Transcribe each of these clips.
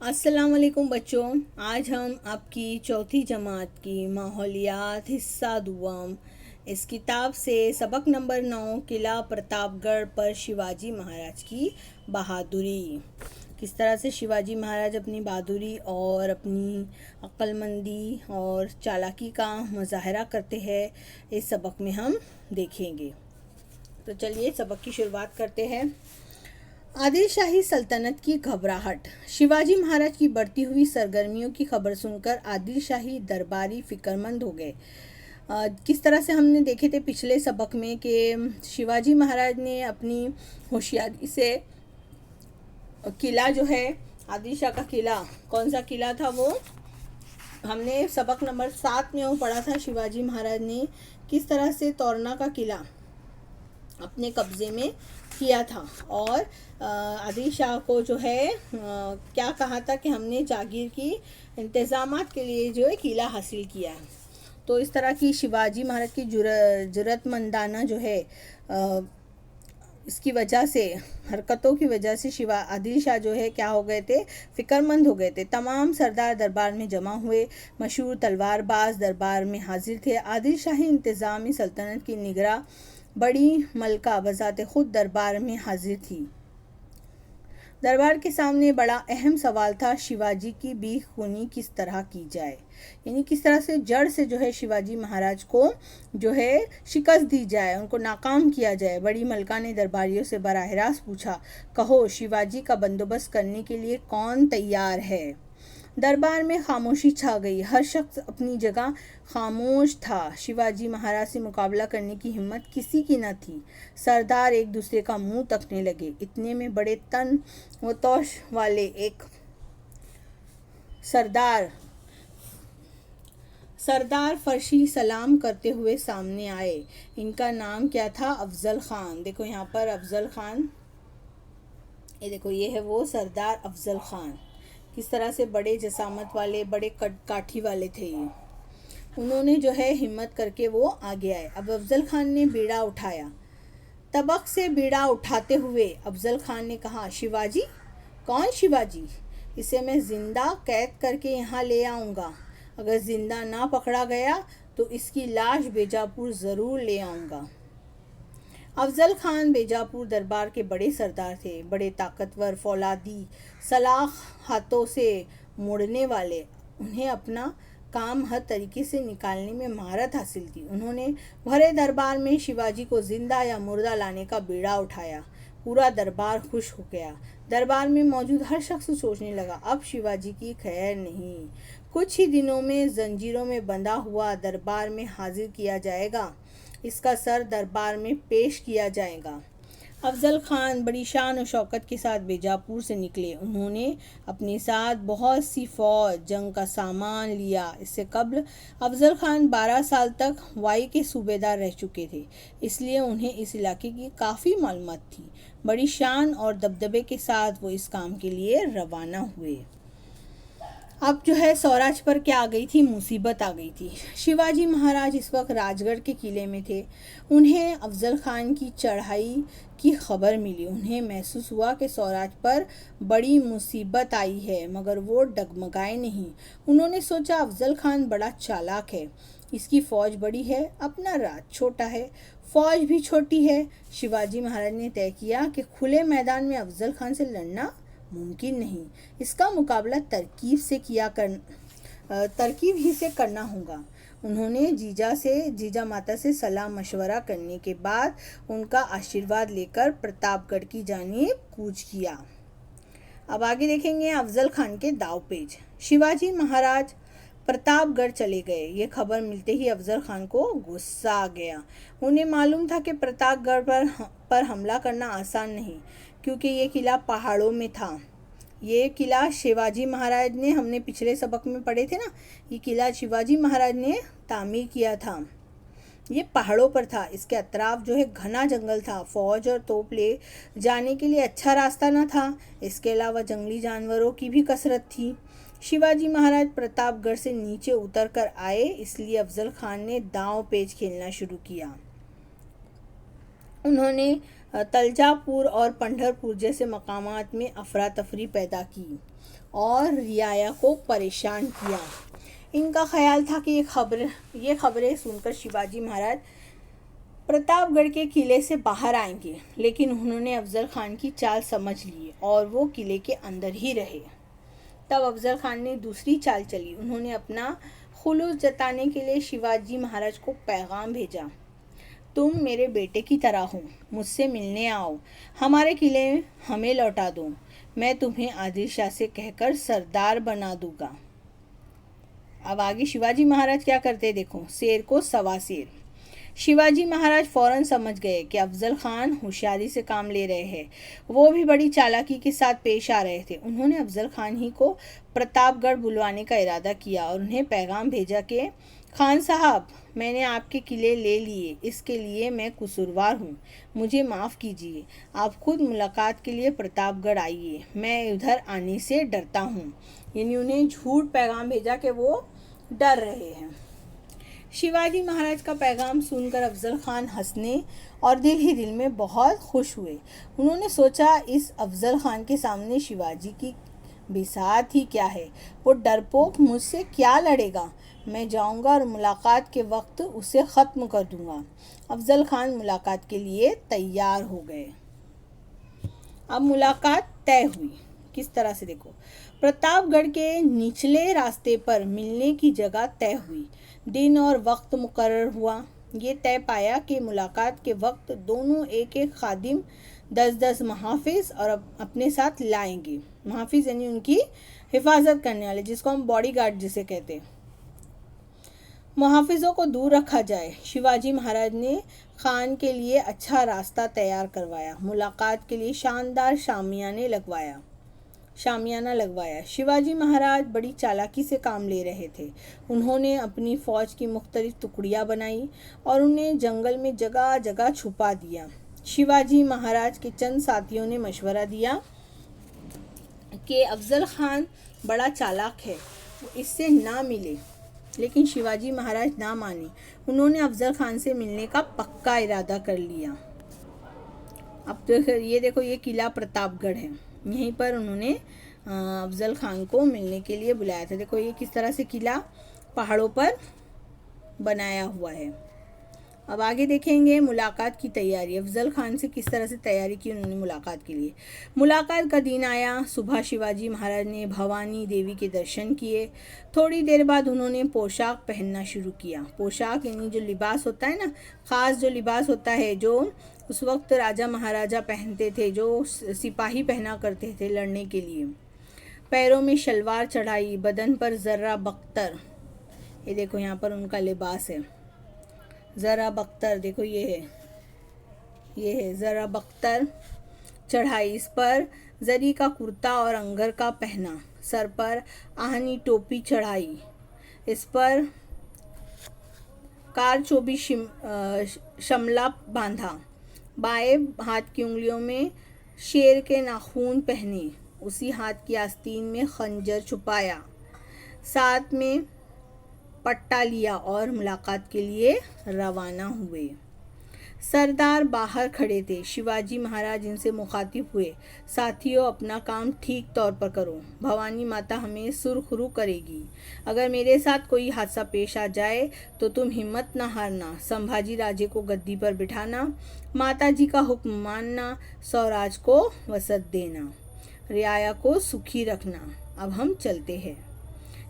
अस्सलाम वालेकुम बच्चों। आज हम आपकी चौथी जमात की माहौलियात हिस्सा दुआम इस किताब से सबक नंबर 9 किला प्रतापगढ़ पर शिवाजी महाराज की बहादुरी, किस तरह से शिवाजी महाराज अपनी बहादुरी और अपनी अक्लमंदी और चालाकी का मुजाहरा करते हैं, इस सबक में हम देखेंगे। तो चलिए सबक की शुरुआत करते हैं। आदिल शाही सल्तनत की घबराहट। शिवाजी महाराज की बढ़ती हुई सरगर्मियों की खबर सुनकर आदिल शाही दरबारी फिक्रमंद हो गए। किस तरह से हमने देखे थे पिछले सबक में कि शिवाजी महाराज ने अपनी होशियारी से किला जो है, आदिल शाह का किला, कौन सा किला था वो हमने सबक नंबर 7 में वो पढ़ा था। शिवाजी महाराज ने किस तरह से तोरना का किला अपने कब्जे में किया था और आदिल शाह को जो है क्या कहा था कि हमने जागीर की इंतज़ामात के लिए जो है किला हासिल किया है। तो इस तरह की शिवाजी महाराज की जुर्रतमंदाना जो है इसकी वजह से, हरकतों की वजह से आदिल शाह जो है क्या हो गए थे, फिक्रमंद हो गए थे। तमाम सरदार दरबार में जमा हुए, मशहूर तलवारबाज दरबार में हाजिर थे। आदिल शाही इंतज़ामी सल्तनत की निगरां बड़ी मलका बजाते खुद दरबार में हाजिर थी। दरबार के सामने बड़ा अहम सवाल था, शिवाजी की बीख खूनी किस तरह की जाए, यानी किस तरह से जड़ से जो है शिवाजी महाराज को जो है शिकस्त दी जाए, उनको नाकाम किया जाए। बड़ी मलका ने दरबारियों से बराह रास्त पूछा, कहो शिवाजी का बंदोबस्त करने के लिए कौन तैयार है। दरबार में खामोशी छा गई, हर शख्स अपनी जगह खामोश था। शिवाजी महाराज से मुकाबला करने की हिम्मत किसी की न थी। सरदार एक दूसरे का मुंह तकने लगे। इतने में बड़े तन व तोश वाले एक सरदार फर्शी सलाम करते हुए सामने आए। इनका नाम क्या था? अफजल खान। देखो यहाँ पर अफजल खान, ये देखो ये है वो सरदार अफजल खान। किस तरह से बड़े जसामत वाले, बड़े काठी वाले थे ये। उन्होंने जो है हिम्मत करके वो आगे आए। अब अफजल खान ने बीड़ा उठाया। तबक से बीड़ा उठाते हुए अफजल खान ने कहा, शिवाजी? कौन शिवाजी? इसे मैं जिंदा कैद करके यहाँ ले आऊँगा। अगर जिंदा ना पकड़ा गया तो इसकी लाश बीजापुर ज़रूर ले आऊँगा। अफजल खान बीजापुर दरबार के बड़े सरदार थे, बड़े ताकतवर, फौलादी, सलाख हाथों से मुड़ने वाले। उन्हें अपना काम हर तरीके से निकालने में महारत हासिल थी। उन्होंने भरे दरबार में शिवाजी को जिंदा या मुर्दा लाने का बीड़ा उठाया। पूरा दरबार खुश हो गया। दरबार में मौजूद हर शख्स सोचने लगा, अब शिवाजी की खैर नहीं। कुछ ही दिनों में जंजीरों में बंधा हुआ दरबार में हाजिर किया जाएगा। इसका सर दरबार में पेश किया जाएगा। अफजल खान बड़ी शान और शौकत के साथ बीजापुर से निकले। उन्होंने अपने साथ बहुत सी फौज, जंग का सामान लिया। इससे कबल अफजल खान 12 साल तक वाई के सूबेदार रह चुके थे, इसलिए उन्हें इस इलाके की काफ़ी मालूमात थी। बड़ी शान और दबदबे के साथ वो इस काम के लिए रवाना हुए। अब जो है स्वराज पर क्या आ गई थी? मुसीबत आ गई थी। शिवाजी महाराज इस वक्त राजगढ़ के किले में थे। उन्हें अफजल खान की चढ़ाई की खबर मिली। उन्हें महसूस हुआ कि स्वराज पर बड़ी मुसीबत आई है, मगर वो डगमगाए नहीं। उन्होंने सोचा, अफजल खान बड़ा चालाक है, इसकी फ़ौज बड़ी है, अपना राज छोटा है, फ़ौज भी छोटी है। शिवाजी महाराज ने तय किया कि खुले मैदान में अफजल खान से लड़ना मुमकिन नहीं, इसका मुकाबला तरकीब ही से करना होगा। उन्होंने जीजा माता से सलाह मशवरा करने के बाद उनका आशीर्वाद लेकर प्रतापगढ़ की जानिब कूच किया। अब आगे देखेंगे अफजल खान के दावपेच। शिवाजी महाराज प्रतापगढ़ चले गए। ये खबर मिलते ही अफजल खान को गुस्सा आ गया। उन्हें मालूम था कि प्रतापगढ़ पर हमला करना आसान नहीं, क्योंकि ये किला पहाड़ों में था। ये किला शिवाजी महाराज ने, हमने पिछले सबक में पढ़े थे ना, ये किला शिवाजी महाराज ने तामीर किया था। ये पहाड़ों पर था, इसके अतराफ जो है घना जंगल था। फौज और तोप ले जाने के लिए अच्छा रास्ता न था। इसके अलावा जंगली जानवरों की भी कसरत थी। शिवाजी महाराज प्रतापगढ़ से नीचे उतर कर आए, इसलिए अफजल खान ने दांव पेच खेलना शुरू किया। उन्होंने तलजापुर और पंढरपुर जैसे मकामात में अफरा तफरी पैदा की। और रियाया को परेशान किया। इनका ख्याल था कि ये खबरें सुनकर शिवाजी महाराज प्रतापगढ़ के किले से बाहर आएंगे, लेकिन उन्होंने अफजल खान की चाल समझ ली और वो किले के अंदर ही रहे। तब अफजल खान ने दूसरी चाल चली। उन्होंने अपना खुलूस जताने के लिए शिवाजी महाराज को पैगाम भेजा, तुम मेरे बेटे की तरह हो, मुझसे मिलने आओ, हमारे किले हमें लौटा दो, मैं तुम्हें आदिल शाह से कहकर सरदार बना दूंगा। अब आगे शिवाजी महाराज क्या करते देखो, शेर को सवा शेर। शिवाजी महाराज फौरन समझ गए कि अफजल खान होशियारी से काम ले रहे हैं, वो भी बड़ी चालाकी के साथ पेश आ रहे थे। उन्होंने अफजल खान ही को प्रतापगढ़ बुलवाने का इरादा किया और उन्हें पैगाम भेजा कि खान साहब, मैंने आपके किले ले लिए, इसके लिए मैं कसूरवार हूँ, मुझे माफ़ कीजिए। आप खुद मुलाकात के लिए प्रतापगढ़ आइए, मैं उधर आने से डरता हूँ। यानी उन्हें झूठ पैगाम भेजा कि वो डर रहे हैं। शिवाजी महाराज का पैगाम सुनकर अफजल खान हंसने और दिल ही दिल में बहुत खुश हुए। उन्होंने सोचा, इस अफजल खान के सामने शिवाजी की बिसात ही क्या है, वो डरपोक मुझसे क्या लड़ेगा, मैं जाऊंगा और मुलाकात के वक्त उसे ख़त्म कर दूंगा। अफजल खान मुलाकात के लिए तैयार हो गए। अब मुलाकात तय हुई। किस तरह से देखो, प्रतापगढ़ के निचले रास्ते पर मिलने की जगह तय हुई। दिन और वक्त मुकर्रर हुआ। ये तय पाया कि मुलाकात के वक्त दोनों एक एक खादिम 10-10 मुहाफिज और अपने साथ लाएंगे। मुहाफिज यानी उनकी हिफाजत करने वाले, जिसको हम बॉडीगार्ड जिसे कहते हैं। मुहाफिजों को दूर रखा जाए। शिवाजी महाराज ने खान के लिए अच्छा रास्ता तैयार करवाया। मुलाकात के लिए शानदार शामियाना लगवाया। शिवाजी महाराज बड़ी चालाकी से काम ले रहे थे। उन्होंने अपनी फौज की मुख्तलिफ टुकड़ियाँ बनाई और उन्हें जंगल में जगह जगह छुपा दिया। शिवाजी महाराज के चंद साथियों ने मशवरा दिया कि अफजल खान बड़ा चालाक है, इससे ना मिले, लेकिन शिवाजी महाराज ना माने। उन्होंने अफजल खान से मिलने का पक्का इरादा कर लिया। अब तो ये देखो, ये किला प्रतापगढ़ है, यहीं पर उन्होंने अफजल खान को मिलने के लिए बुलाया था। देखो ये किस तरह से किला पहाड़ों पर बनाया हुआ है। अब आगे देखेंगे मुलाकात की तैयारी। अफजल खान से किस तरह से तैयारी की उन्होंने मुलाकात के लिए। मुलाकात का दिन आया। सुबह शिवाजी महाराज ने भवानी देवी के दर्शन किए। थोड़ी देर बाद उन्होंने पोशाक पहनना शुरू किया। पोशाक यानी जो लिबास होता है ना, ख़ास जो लिबास होता है जो उस वक्त राजा महाराजा पहनते थे, जो सिपाही पहना करते थे लड़ने के लिए। पैरों में शलवार चढ़ाई, बदन पर ज़र्रा बख्तर, ये देखो यहाँ पर उनका लिबास है, ज़रा बख्तर, देखो ये है ज़रा बख्तर चढ़ाई। इस पर जरी का कुर्ता और अंगर का पहना, सर पर आहनी टोपी चढ़ाई, इस पर कारचोबी शमला बांधा, बाएं हाथ की उंगलियों में शेर के नाखून पहने, उसी हाथ की आस्तीन में खंजर छुपाया, साथ में पट्टा लिया और मुलाकात के लिए रवाना हुए। सरदार बाहर खड़े थे। शिवाजी महाराज इनसे मुखातिब हुए, साथियों अपना काम ठीक तौर पर करो, भवानी माता हमें सुरखरू करेगी। अगर मेरे साथ कोई हादसा पेश आ जाए तो तुम हिम्मत न हारना, संभाजी राजे को गद्दी पर बिठाना, माता जी का हुक्म मानना, स्वराज को वसत देना, रियाया को सुखी रखना। अब हम चलते हैं।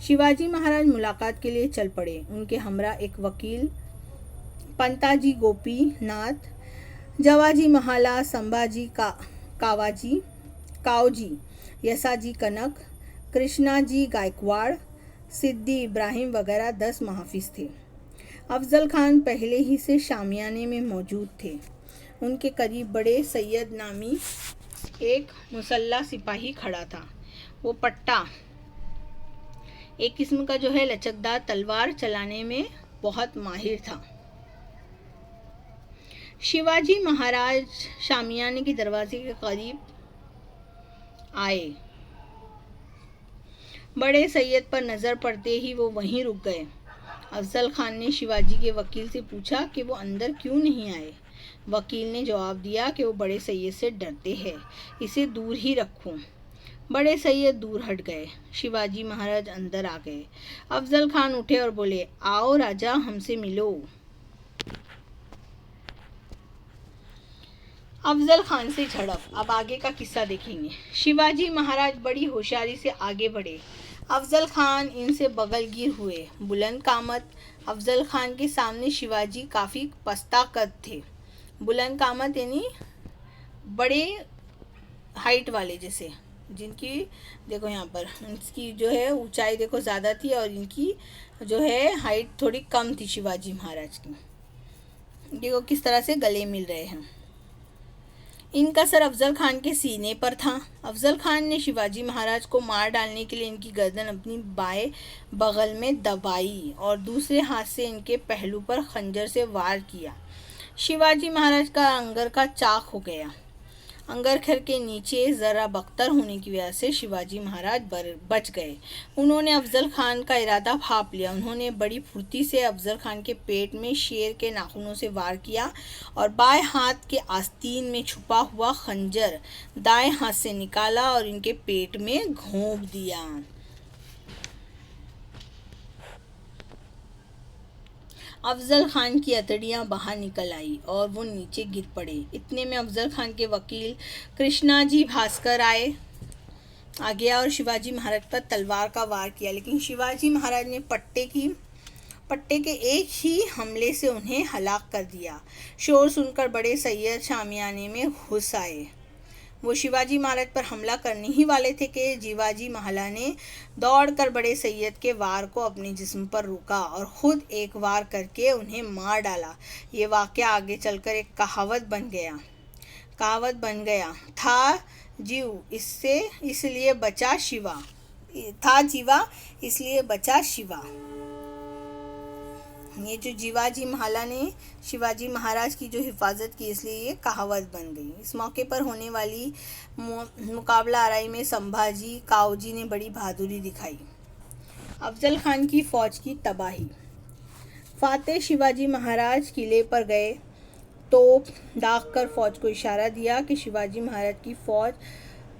शिवाजी महाराज मुलाकात के लिए चल पड़े। उनके हमरा एक वकील पंताजी गोपीनाथ, जवाजी महाला, संभाजी कावजी, यसाजी कनक, कृष्णाजी गायकवाड़, सिद्दी इब्राहिम वगैरह 10 मुहाफिज थे। अफजल खान पहले ही से शामियाने में मौजूद थे। उनके करीब बड़े सैयद नामी एक मुसल्ला सिपाही खड़ा था। वो पट्टा, एक किस्म का जो है लचकदार तलवार चलाने में बहुत माहिर था। शिवाजी महाराज शामियाने के दरवाजे के करीब आए। बड़े सैयद पर नज़र पड़ते ही वो वहीं रुक गए। अफजल खान ने शिवाजी के वकील से पूछा कि वो अंदर क्यों नहीं आए। वकील ने जवाब दिया कि वो बड़े सैयद से डरते हैं, इसे दूर ही रखो। बड़े सैयद दूर हट गए। शिवाजी महाराज अंदर आ गए। अफजल खान उठे और बोले, आओ राजा, हमसे मिलो। अफजल खान से झड़प। अब आगे का किस्सा देखेंगे। शिवाजी महाराज बड़ी होशियारी से आगे बढ़े। अफजल खान इनसे बगलगीर हुए। बुलंद कामत। अफजल खान के सामने शिवाजी काफ़ी पस्ता कद थे। बुलंद कामत यानी बड़े हाइट वाले, जैसे जिनकी देखो यहाँ पर इसकी जो है ऊंचाई देखो ज़्यादा थी और इनकी जो है हाइट थोड़ी कम थी शिवाजी महाराज की। देखो किस तरह से गले मिल रहे हैं। इनका सर अफजल खान के सीने पर था। अफजल खान ने शिवाजी महाराज को मार डालने के लिए इनकी गर्दन अपनी बाएं बगल में दबाई और दूसरे हाथ से इनके पहलू पर खंजर से वार किया। शिवाजी महाराज का अंगर का चाक हो गया। अंगरखर के नीचे ज़रा बख्तर होने की वजह से शिवाजी महाराज बच गए। उन्होंने अफजल खान का इरादा भांप लिया। उन्होंने बड़ी फुर्ती से अफजल खान के पेट में शेर के नाखूनों से वार किया और बाएं हाथ के आस्तीन में छुपा हुआ खंजर दाएं हाथ से निकाला और इनके पेट में घोंप दिया। अफजल खान की अतड़ियाँ बाहर निकल आई और वो नीचे गिर पड़े। इतने में अफजल खान के वकील कृष्णाजी भास्कर आ गया और शिवाजी महाराज पर तलवार का वार किया, लेकिन शिवाजी महाराज ने पट्टे के एक ही हमले से उन्हें हलाक कर दिया। शोर सुनकर बड़े सैयद शामियाने में घुस आए। वो शिवाजी महाराज पर हमला करने ही वाले थे कि जीवाजी महला ने दौड़कर बड़े सैयद के वार को अपने जिस्म पर रोका और ख़ुद एक वार करके उन्हें मार डाला। ये वाक़या आगे चलकर एक कहावत बन गया था इसलिए बचा शिवा। ये जो जीवाजी महला ने शिवाजी महाराज की जो हिफाजत की, इसलिए ये कहावत बन गई। इस मौके पर होने वाली मुकाबला आराई में संभाजी काओजी ने बड़ी बहादुरी दिखाई। अफजल खान की फ़ौज की तबाही। फातेह शिवाजी महाराज किले पर गए। तोप दाग कर फ़ौज को इशारा दिया कि शिवाजी महाराज की फ़ौज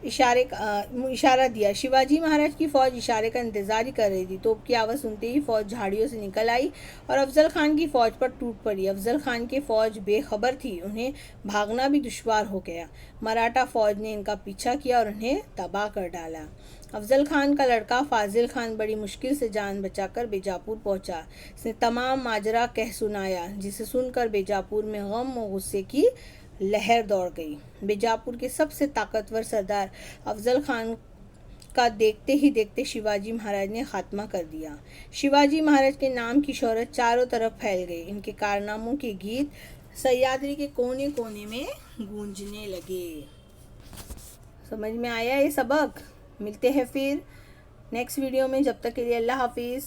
इशारा दिया। शिवाजी महाराज की फ़ौज इशारे का इंतज़ार ही कर रही थी। तोप की आवाज़ सुनते ही फ़ौज झाड़ियों से निकल आई और अफजल खान की फ़ौज पर टूट पड़ी। अफजल खान की फ़ौज बेखबर थी, उन्हें भागना भी दुश्वार हो गया। मराठा फ़ौज ने इनका पीछा किया और उन्हें तबाह कर डाला। अफजल खान का लड़का फाजिल खान बड़ी मुश्किल से जान बचाकर बीजापुर पहुंचा। इसने तमाम माजरा कह सुनाया, जिसे सुनकर बीजापुर में गम और गुस्से की लहर दौड़ गई। बीजापुर के सबसे ताकतवर सरदार अफजल खान का देखते ही देखते शिवाजी महाराज ने खात्मा कर दिया। शिवाजी महाराज के नाम की शोहरत चारों तरफ फैल गई। इनके कारनामों के गीत सह्याद्री के कोने कोने में गूंजने लगे। समझ में आया ये सबक? मिलते हैं फिर नेक्स्ट वीडियो में। जब तक के लिए अल्लाह हाफिज़।